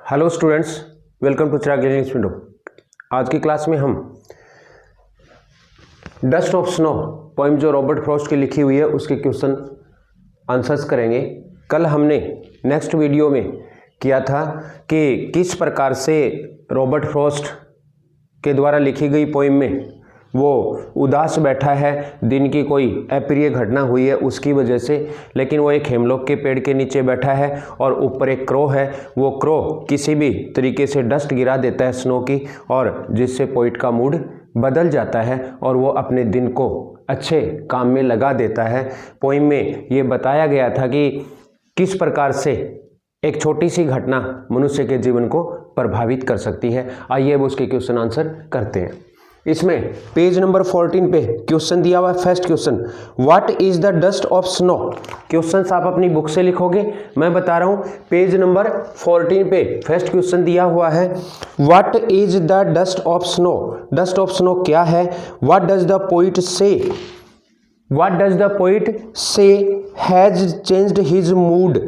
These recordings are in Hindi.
Hello students, welcome to Chirag learning window. आज की क्लास में हम डस्ट ऑफ स्नो पोइम जो रॉबर्ट फ्रॉस्ट की लिखी हुई है उसके क्वेश्चन आंसर्स करेंगे। कल हमने नेक्स्ट वीडियो में किया था कि किस प्रकार से रॉबर्ट फ्रॉस्ट के द्वारा लिखी गई पोइम में वो उदास बैठा है, दिन की कोई अप्रिय घटना हुई है उसकी वजह से, लेकिन वो एक हेमलॉक के पेड़ के नीचे बैठा है और ऊपर एक क्रो है। वो क्रो किसी भी तरीके से डस्ट गिरा देता है स्नो की, और जिससे पोइट का मूड बदल जाता है और वो अपने दिन को अच्छे काम में लगा देता है। पोइम में ये बताया गया था कि किस प्रकार से एक छोटी सी घटना मनुष्य के जीवन को प्रभावित कर सकती है। आइए अब उसके क्वेश्चन आंसर करते हैं। इसमें पेज नंबर 14 पे क्वेश्चन दिया हुआ है। First question, what is the dust of snow. Question आप अपनी बुक से लिखोगे, मैं बता रहा हूं। पेज नंबर 14 पे फर्स्ट क्वेश्चन दिया हुआ है, what is the dust of snow. Dust of snow क्या है। व्हाट डज द पोइट से, व्हाट डज द पोइट से हैज चेंज्ड हिज मूड।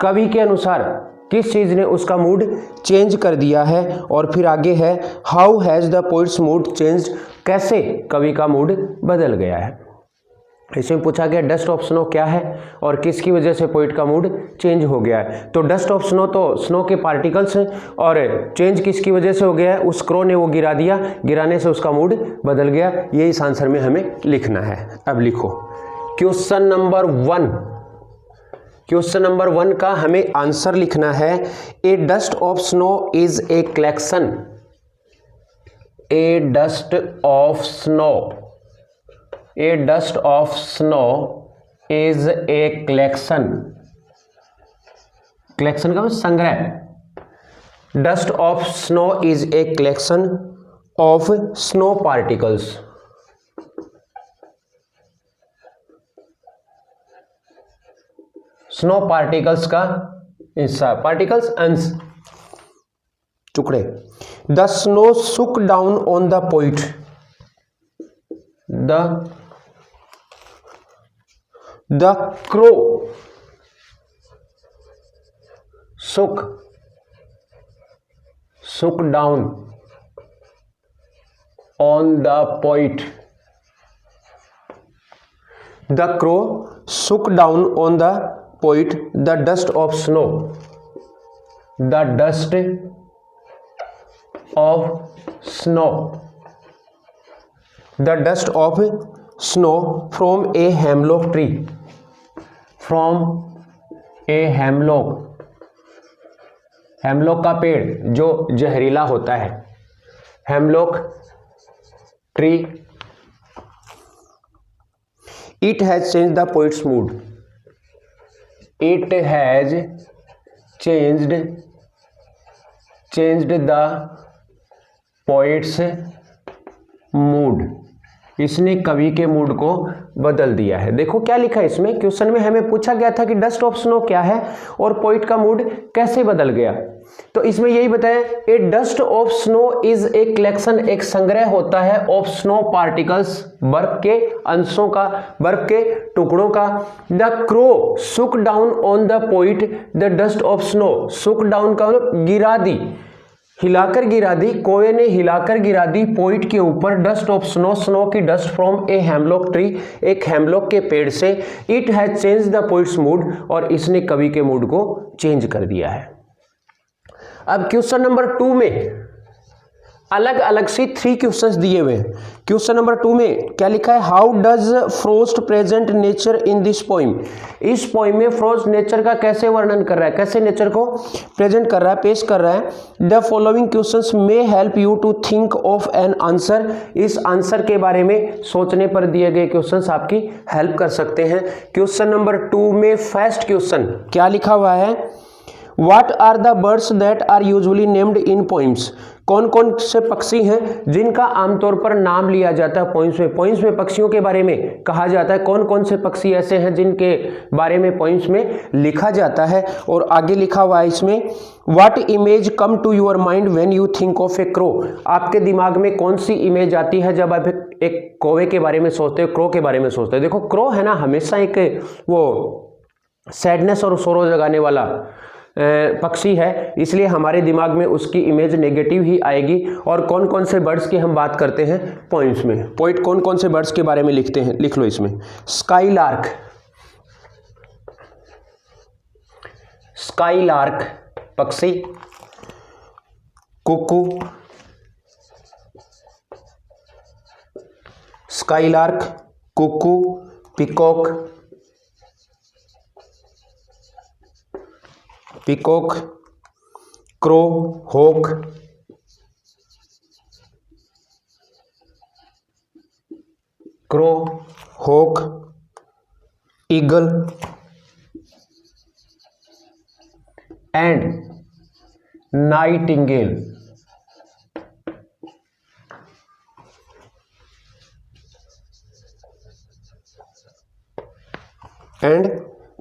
कवि के अनुसार किस चीज ने उसका मूड चेंज कर दिया है। और फिर आगे है, how has the poets mood changed. कैसे कवि का मूड बदल गया है। इसमें पूछा गया डस्ट ऑफ स्नो क्या है और किसकी वजह से पोइट का मूड चेंज हो गया है। तो डस्ट ऑफ स्नो तो स्नो के पार्टिकल्स हैं, और चेंज किसकी वजह से हो गया है, उस क्रो ने वो गिरा दिया, गिराने से उसका मूड बदल गया। ये इस आंसर में हमें लिखना है। अब लिखो क्वेश्चन नंबर 1। क्वेश्चन नंबर 1 का हमें आंसर लिखना है, a dust of snow is a collection. A dust of snow, a dust of snow is a collection. Collection का मतलब संग्रह। Dust of snow is a collection of snow particles. Snow particles का हिस्सा, पार्टिकल्स अंश, टुकड़े। The snow shook down on the poet. The crow shook down on the poet. The crow shook down on the poet the dust of snow. The dust of snow. The dust of snow from a hemlock tree. From a hemlock. Hemlock का पेड़ जो जहरीला होता है, hemlock tree. It has changed the poet's mood. It has changed the poet's mood. इसने कवि के मूड को बदल दिया है। देखो क्या लिखा है इसमें। क्वेश्चन में हमें पूछा गया था कि डस्ट ऑफ स्नो क्या है और पोइट का मूड कैसे बदल गया। तो इसमें यही बताया, a dust of snow is a collection, एक संग्रह होता है, ऑफ स्नो पार्टिकल्स, बर्फ के अंशों का, बर्फ के टुकड़ों का। The crow shook down on the poet the dust of snow. Shook down का मतलब गिरा दी, हिलाकर गिरा दी, कोए ने हिलाकर गिरा दी पोइट के ऊपर डस्ट ऑफ स्नो, स्नो की dust from a hemlock tree, एक हेमलॉक के पेड़ से। It has change the poets mood, और इसने कवि के मूड को चेंज कर दिया है। अब क्वेश्चन नंबर 2 में अलग अलग से 3 क्वेश्चंस दिए हुए हैं। क्वेश्चन नंबर 2 में क्या लिखा है, how does Frost present nature in this poem. इस पोइम में फ्रॉस्ट नेचर का कैसे वर्णन कर रहा है, कैसे नेचर को प्रेजेंट कर रहा है, पेश कर रहा है। The following questions may help you to think of an answer. इस आंसर के बारे में सोचने पर दिए गए क्वेश्चंस आपकी हेल्प कर सकते हैं। क्वेश्चन नंबर 2 में फर्स्ट क्वेश्चन क्या लिखा हुआ है, What are the birds that are usually named in poems? कौन कौन से पक्षी हैं जिनका आमतौर पर नाम लिया जाता है पोइम्स में। पोइम्स में पक्षियों के बारे में कहा जाता है। कौन कौन से पक्षी ऐसे हैं जिनके बारे में पोइम्स में लिखा जाता है। और आगे लिखा हुआ है इसमें, What image come to your mind when you think of a crow? आपके दिमाग में कौन सी इमेज आती है जब आप एक कौवे के बारे में सोचते हो, क्रो के बारे में सोचते हो। देखो क्रो है ना, हमेशा एक वो सैडनेस और सोरो जगाने वाला पक्षी है, इसलिए हमारे दिमाग में उसकी इमेज नेगेटिव ही आएगी। और कौन कौन से बर्ड्स की हम बात करते हैं पोइम्स में, पोइट कौन कौन से बर्ड्स के बारे में लिखते हैं, लिख लो इसमें। स्काईलार्क, स्काईलार्क पक्षी, cuckoo, skylark, cuckoo, peacock, peacock, crow, hawk, crow, hawk, eagle and nightingale. And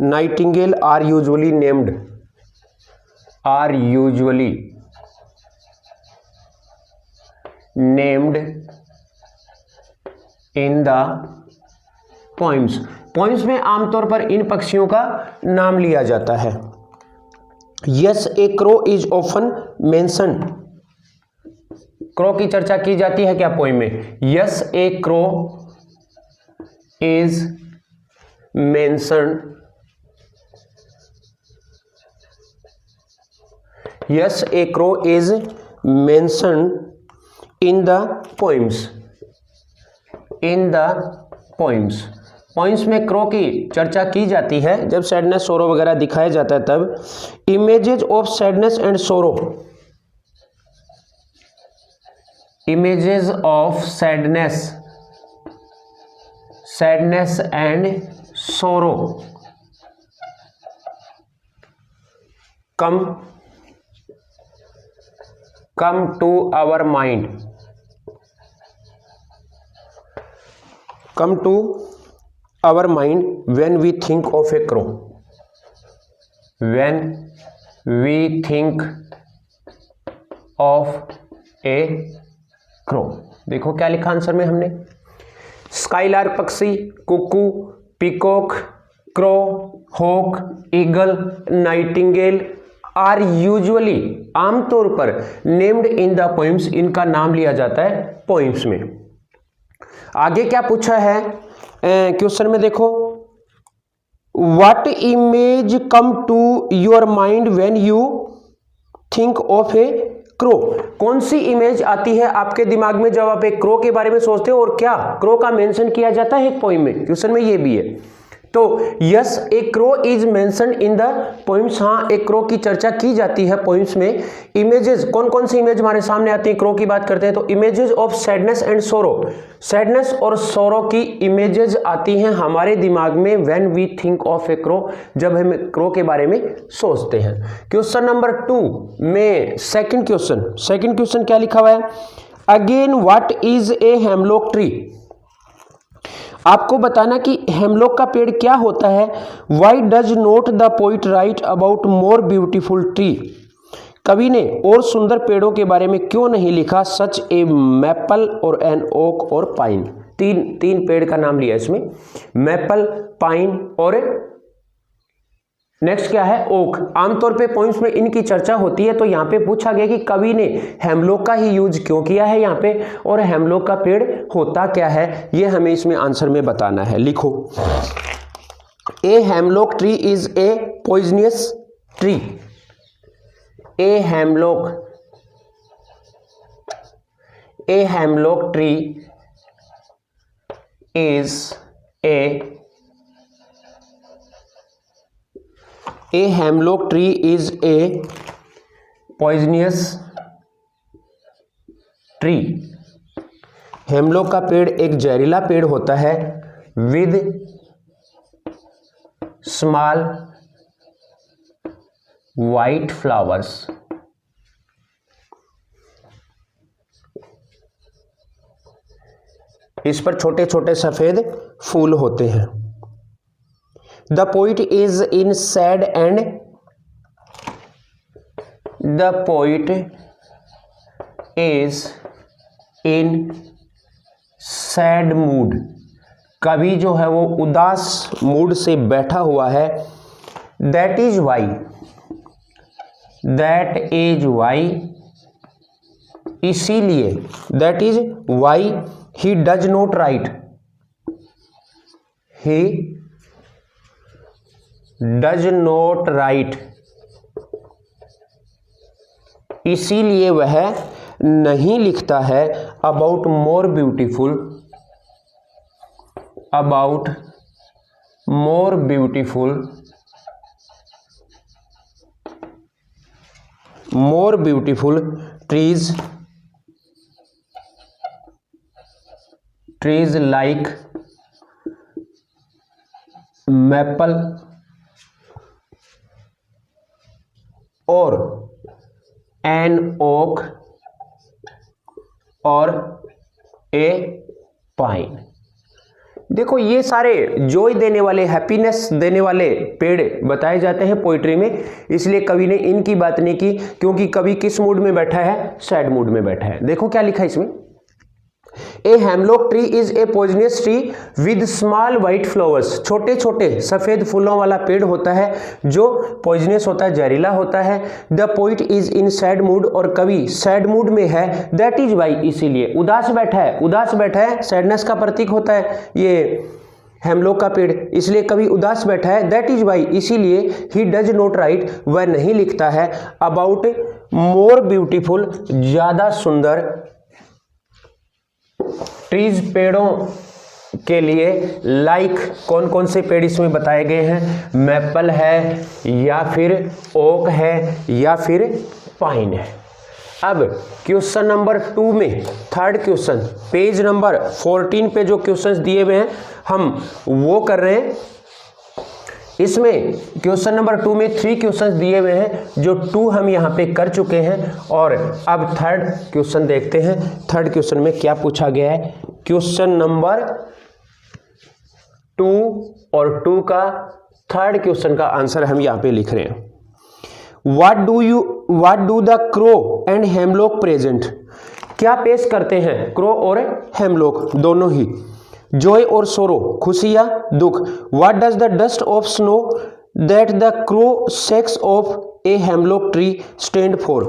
nightingale are usually named, are usually named in the poems। poems में आमतौर पर इन पक्षियों का नाम लिया जाता है। Yes, a crow is often mentioned। Crow की चर्चा की जाती है क्या पोइम में? Yes, a crow is mentioned। Yes, a crow is mentioned in the poems। in the poems, poems में क्रो की चर्चा की जाती है जब सैडनेस सोरो वगैरह दिखाया जाता है तब। इमेजेस ऑफ सैडनेस एंड सोरो, images of sadness, sadness and सोरो come to our mind, come to our mind when we think of a crow, when we think of a crow। देखो क्या लिखा आंसर में हमने, स्काईलार्क पक्षी, cuckoo, peacock, crow, hawk, eagle, nightingale are usually आमतौर पर नेम्ड इन द पोइम्स, इनका नाम लिया जाता है पोइम्स में। आगे क्या पूछा है क्वेश्चन में देखो, what image come to your mind when you think of a crow. कौन सी इमेज आती है आपके दिमाग में जब आप एक क्रो के बारे में सोचते हो, और क्या क्रो का मेंशन किया जाता है एक पोइम में? क्वेश्चन में ये भी है। तो yes, A crow is mentioned in the poems. हाँ, एक क्रो की चर्चा की जाती है पोइम्स में। इमेजेस, कौन कौन सी इमेज हमारे सामने आती है क्रो की बात करते हैं तो? Images of sadness and sorrow, sadness और सोरो की इमेजेस आती हैं हमारे दिमाग में when we think of a crow, जब हम क्रो के बारे में सोचते हैं। क्वेश्चन नंबर 2 में सेकंड क्वेश्चन क्या लिखा हुआ है? Again what is a hemlock tree. आपको बताना कि हेमलॉक का पेड़ क्या होता है। Why does not the poet right about more beautiful tree. कवि ने और सुंदर पेड़ों के बारे में क्यों नहीं लिखा? सच ए मैपल और एन ओक और पाइन। तीन पेड़ का नाम लिया इसमें, मैपल, पाइन और नेक्स्ट क्या है? ओक। आमतौर पे पॉइंट्स में इनकी चर्चा होती है, तो यहाँ पे पूछा गया कि कवि ने हेमलॉक का ही यूज क्यों किया है यहाँ पे, और हेमलॉक का पेड़ होता क्या है, ये हमें इसमें आंसर में बताना है। लिखो, a hemlock tree is a poisonous tree. A hemlock tree is A hemlock tree is a poisonous tree। Hemlock का पेड़ एक जहरीला पेड़ होता है। With small white flowers. इस पर छोटे छोटे सफेद फूल होते हैं। The poet is in sad and the poet is in sad mood। कवि जो है वो उदास मूड से बैठा हुआ है। That is why that is why, इसीलिए, that is why he does not write, he does not write, इसीलिए वह नहीं लिखता है about more beautiful, about more beautiful, more beautiful trees, trees like maple और एन ओक और ए पाइन। देखो ये सारे जॉय देने वाले, हैप्पीनेस देने वाले पेड़ बताए जाते हैं पोइट्री में, इसलिए कवि ने इनकी बात नहीं की, क्योंकि कवि किस मूड में बैठा है, सैड मूड में बैठा है। देखो क्या लिखा है इसमें, a hemlock tree is a poisonous tree with small white flowers, छोटे छोटे सफेद फूलों वाला पेड़ होता है जो पॉइजनस होता है, जहरीला होता है। The poet is in sad mood, और कवि सैड मूड में है, दैट इज वाई, इसीलिए उदास बैठा है, उदास बैठा है, सैडनेस का प्रतीक होता है ये हेमलॉक का पेड़, इसलिए कवि उदास बैठा है, दैट इज वाई, इसीलिए ही डज नॉट राइट, वह नहीं लिखता है अबाउट मोर ब्यूटीफुल, ज्यादा सुंदर ट्रीज, पेड़ों के लिए, लाइक कौन कौन से पेड़ इसमें बताए गए हैं, मैपल है या फिर ओक है या फिर पाइन है। अब क्वेश्चन नंबर 2 में, थर्ड क्वेश्चन, पेज नंबर 14 पे जो क्वेश्चंस दिए हुए हैं हम वो कर रहे हैं। इसमें क्वेश्चन नंबर 2 में 3 क्वेश्चंस दिए हुए हैं, जो 2 हम यहाँ पे कर चुके हैं, और अब थर्ड क्वेश्चन देखते हैं। थर्ड क्वेश्चन में क्या पूछा गया है, क्वेश्चन नंबर 2 और 2 का थर्ड क्वेश्चन का आंसर हम यहाँ पे लिख रहे हैं। What do the crow and hemlock present, क्या पेश करते हैं क्रो और हेमलॉक दोनों ही, जॉय और सोरो, खुशी या दुख। What does the dust of snow that the crow sex of a hemlock tree stand for.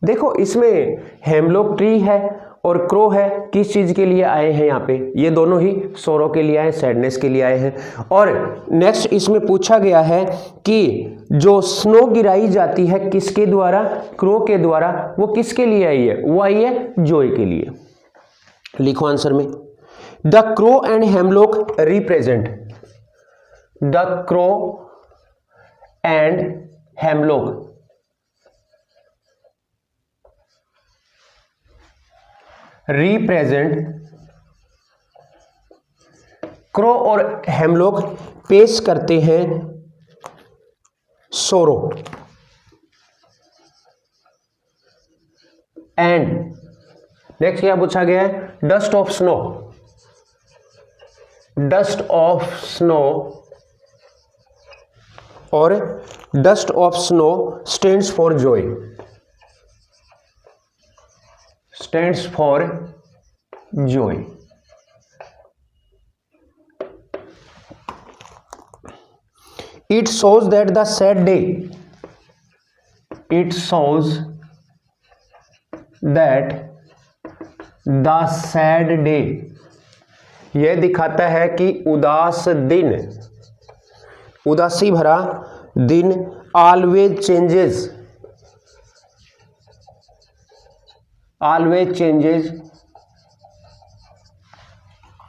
देखो इसमें हेमलॉक ट्री है और क्रो है, किस चीज के लिए आए हैं यहाँ पे, ये दोनों ही सोरो के लिए आए, सैडनेस के लिए आए हैं। और नेक्स्ट इसमें पूछा गया है कि जो स्नो गिराई जाती है किसके द्वारा, क्रो के द्वारा, वो किसके लिए आई है, वो आई है जॉय के लिए। लिखो आंसर में, the crow and hemlock represent, the crow and hemlock represent, crow और हेमलॉक पेश करते हैं सोरो, एंड नेक्स्ट क्या पूछा गया है, dust of snow, dust of snow और dust of snow stands for joy, stands for joy. It shows that the sad day, it shows that the sad day, यह दिखाता है कि उदास दिन, उदासी भरा दिन, always changes, always changes,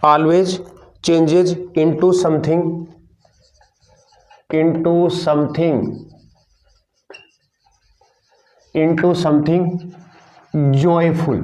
always changes into something, into something, into something joyful।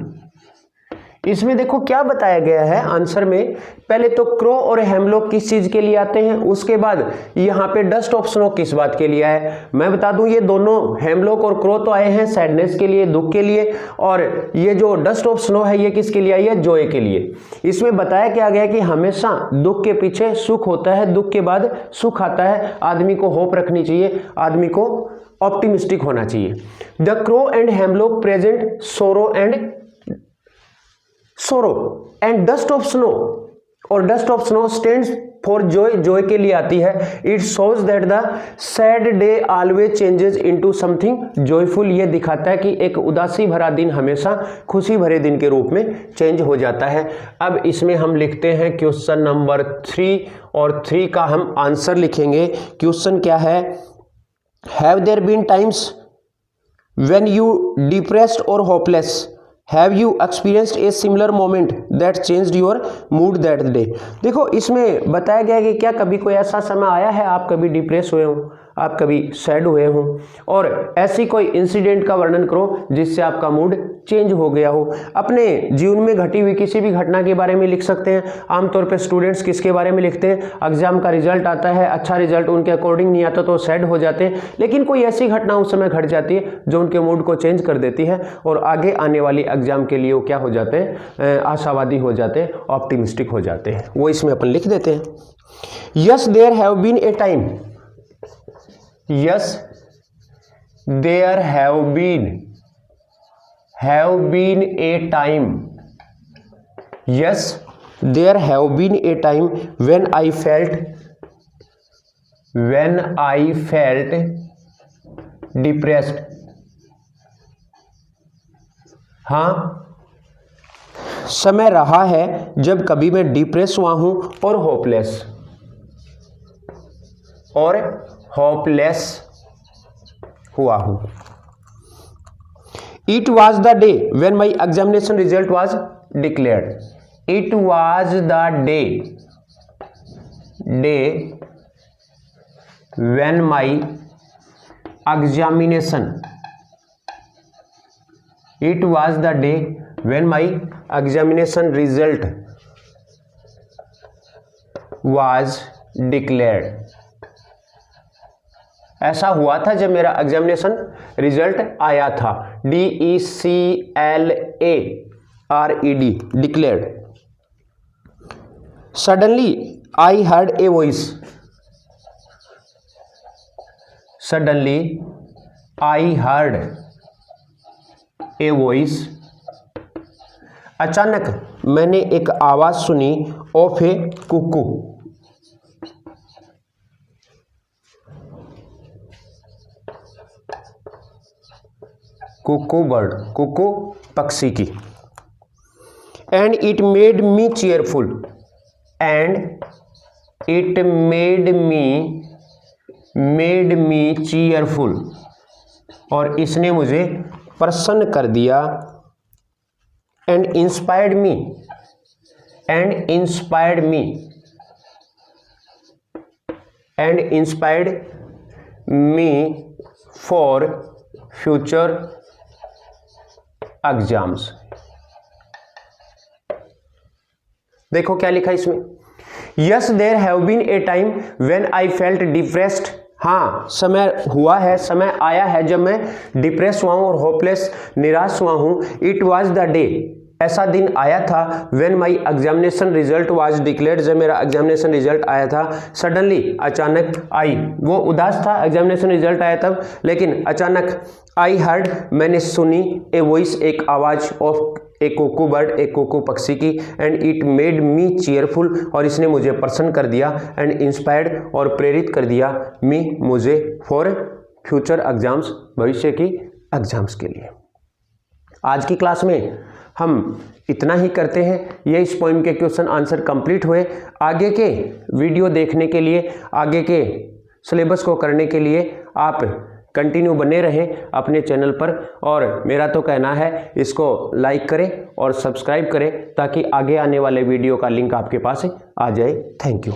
इसमें देखो क्या बताया गया है आंसर में, पहले तो क्रो और हेमलॉक किस चीज के लिए आते हैं, उसके बाद यहाँ पे डस्ट ऑफ स्नो किस बात के लिए है। मैं बता दूं ये दोनों हेमलॉक और क्रो तो आए हैं सैडनेस के लिए, दुख के लिए, और ये जो डस्ट ऑफ स्नो है ये किसके लिए आई है, जॉय के लिए। इसमें बताया क्या गया कि हमेशा दुख के पीछे सुख होता है, दुख के बाद सुख आता है, आदमी को होप रखनी चाहिए, आदमी को ऑप्टिमिस्टिक होना चाहिए। The crow and hemlock present sorrow and dust of snow, और dust of snow stands for joy, joy के लिए आती है। It shows that the sad day always changes into something joyful, ये दिखाता है कि एक उदासी भरा दिन हमेशा खुशी भरे दिन के रूप में चेंज हो जाता है। अब इसमें हम लिखते हैं क्वेश्चन नंबर 3 और 3 का हम आंसर लिखेंगे। क्वेश्चन क्या है, have there been times when you depressed और hopeless, have you experienced a similar moment that changed your mood that day. देखो इसमें बताया गया है कि क्या कभी कोई ऐसा समय आया है आप कभी डिप्रेस हुए हो, आप कभी सैड हुए हो, और ऐसी कोई इंसिडेंट का वर्णन करो जिससे आपका मूड चेंज हो गया हो। अपने जीवन में घटी हुई किसी भी घटना के बारे में लिख सकते हैं। आमतौर पे स्टूडेंट्स किसके बारे में लिखते हैं, एग्जाम का रिजल्ट आता है, अच्छा रिजल्ट उनके अकॉर्डिंग नहीं आता तो सैड हो जाते हैं, लेकिन कोई ऐसी घटना उस समय घट जाती है जो उनके मूड को चेंज कर देती है और आगे आने वाली एग्जाम के लिए वो क्या हो जाते हैं, आशावादी हो जाते हैं, ऑप्टिमिस्टिक हो जाते हैं। वो इसमें अपन लिख देते हैं। Yes there have been a time, yes there have been a time, yes there have been a time when I felt depressed, हाँ समय रहा है जब कभी मैं डिप्रेस हुआ हूं और होपलेस हुआ हूं। It was the day when my examination result was declared. It was the day when my examination. It was the day when my examination result was declared. ऐसा हुआ था जब मेरा एग्जामिनेशन रिजल्ट आया था। DECLARED, declared. Suddenly I heard a voice, suddenly I heard a voice, अचानक मैंने एक आवाज सुनी of a cuckoo, cuckoo bird, cuckoo पक्षी की। And it made me cheerful, and it made me cheerful, और इसने मुझे प्रसन्न कर दिया। And inspired me for future exams. देखो क्या लिखा इसमें, yes there have been a time when I felt depressed, हाँ समय हुआ है, समय आया है जब मैं डिप्रेस हुआ हूं और होपलेस, निराश हुआ हूं। इट वाज द डे, ऐसा दिन आया था when my examination result was declared, जब मेरा एग्जामिनेशन रिजल्ट आया था। सडनली अचानक, आई वो उदास था, एग्जामिनेशन रिजल्ट आया तब, लेकिन अचानक आई हर्ड मैंने सुनी, ए वॉइस एक आवाज, ऑफ ए कोकू बर्ड एक कोकू पक्षी की, and it made me cheerful, और इसने मुझे प्रसन्न कर दिया, एंड इंस्पायर्ड और प्रेरित कर दिया, मी मुझे, फॉर फ्यूचर एग्जाम्स भविष्य की एग्जाम्स के लिए। आज की क्लास में हम इतना ही करते हैं। ये इस पोएम के क्वेश्चन आंसर कंप्लीट हुए। आगे के वीडियो देखने के लिए, आगे के सिलेबस को करने के लिए आप कंटिन्यू बने रहें अपने चैनल पर, और मेरा तो कहना है इसको लाइक करें और सब्सक्राइब करें ताकि आगे आने वाले वीडियो का लिंक आपके पास आ जाए। Thank you.